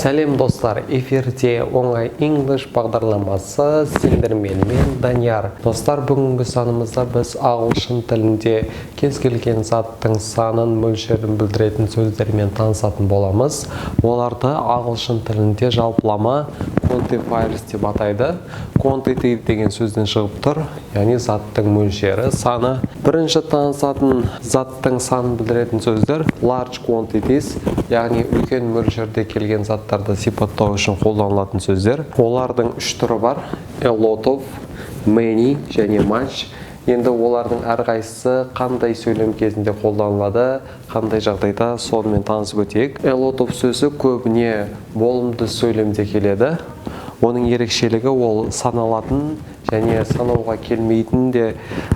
Сәлем достар, эфирде оңай English бағдарламасы сендермен мен Данияр. Достар, бүгінгі санымызда біз ағылшын тілінде кез келген заттың санын, мөлшерін білдіретін сөздермен танысатын боламыз. Оларды ағылшын тілінде жалпылама quantifiers деп атайды. Quantity деген сөзден шығып тұр, яғни заттың мөлшері, саны. Бірінші танысатын заттың санын білдіретін сөздер large quantities, яғни үлкен мөлшерде келген заттарды сипаттау үшін қолданылатын сөздер. Олардың үш түрі бар: a lot of, many және much. Енді олардың әрқайсысы қандай сөйлем кезінде қолданылады, қандай жағдайда, сонымен танысып өтейік. A lot of сөзі көбіне болымды сөйлемде келеді. Оның ерекшелігі ол саналатын және санауға келмейтін де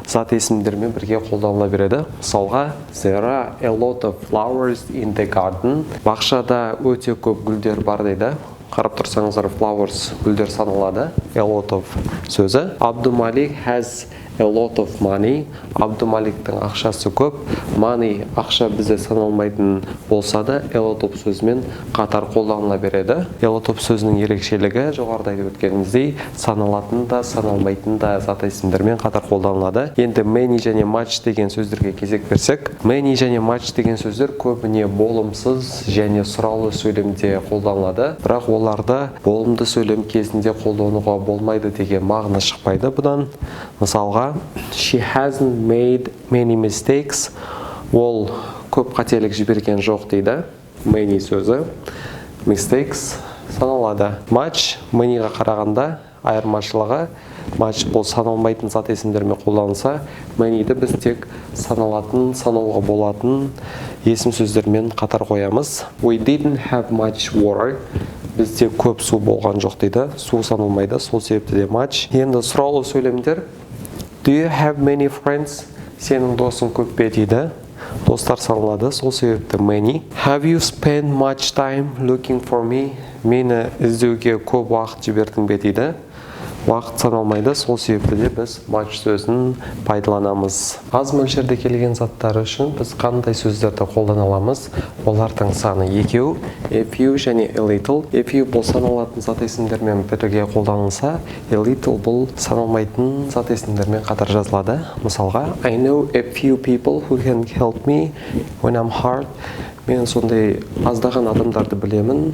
зат есімдермен бірге қолданыла береді. Мысалға, there are a lot of flowers in the garden. Бақшада өте көп гүлдер бар дейді. Қарап тұрсаңыздар, flowers гүлдер саналады. A lot of сөзі. Абдумалик has a lot of money. Абдумаликтің ақшасы көп. Money ақша бізде саналмайтын болса да, a lot of сөзімен қатар қолданыла береді. A lot of сөзінің ерекшелігі жоғарыда айтып өткеніміздей саналатын да, саналмайтын да зат есімдермен қатар қолданылады. Енді many және much деген сөздерге кезек берсек, many және much деген сөздер көбіне болымсыз және сұраулы сөйлемде қолданылады. Бірақ оларды болымды сөйлем кезінде қолдануға болмайды деген мағына шықпайды бұдан. Мысалға, she hasn't made many mistakes. Ол көп қателік жіберген жоқ дейді. Many сөзі. Mistakes саналады. Much manyға қарағанда айырмашылығы, much бұл саналмайтын зат есімдермен қолданылса, manyді біз тек саналатын, санауға болатын есім сөздермен қатар қоямыз. We didn't have much water. Бізде көп су болған жоқ дейді. Су саналмайды, сол себепті де much. Енді сұраулы сөйлемдер. Do you have many friends? Сенің досың көп пе дейді. Достар саналады, сол себепті many. Have you spent much time looking for me? Мені іздеуге көп уақыт жібердің бе дейді. Уақыт саналмайды, сол себепті де біз much сөзін пайдаланамыз. Аз мөлшерде келген заттар үшін біз қандай сөздерді қолдана аламыз? Олардың саны екеу, a few және a little. A few бұл саналатын зат есімдермен бірге қолданылса, a little бұл саналмайтын зат есімдермен қатар жазылады. Мысалға, I know a few people who can help me when I'm hard. Мен сондай аздаған адамдарды білемін.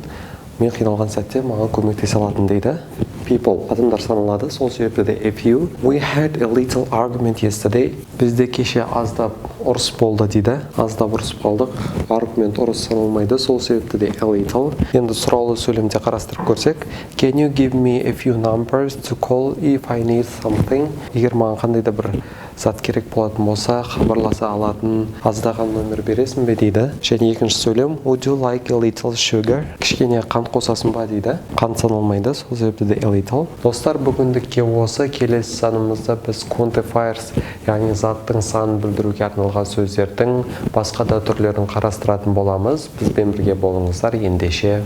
Мен қиналған сәтте маған көмектесе алатын дейді. People адамдар саналады, сол себепті де a few. We had a little argument yesterday. Бізде кеше аздап ұрыс болды дейді. Аздап ұрысып қалдық. Аргумент ұрыс саналмайды, сол себепті де a little. Енді сұраулы сөйлемде қарастырып көрсек, can you give me a few numbers to call if I need something? Егер маған қандай да бір зат керек болатын болса, хабарласа алатын аздаған нөмір бересің бе дейді. Және екінші сөйлем, would you like a little sugar? Кішкене қант қосасың ба дейді. Қант саналмайды, сол себепті де a little. Достар, бүгіндікке осы. Келесі санымызда біз quantifiers, яғни заттың санын білдіруге арналған сөздердің басқа да түрлерін қарастыратын боламыз. Бізбен бірге болыңыздар. Ендеше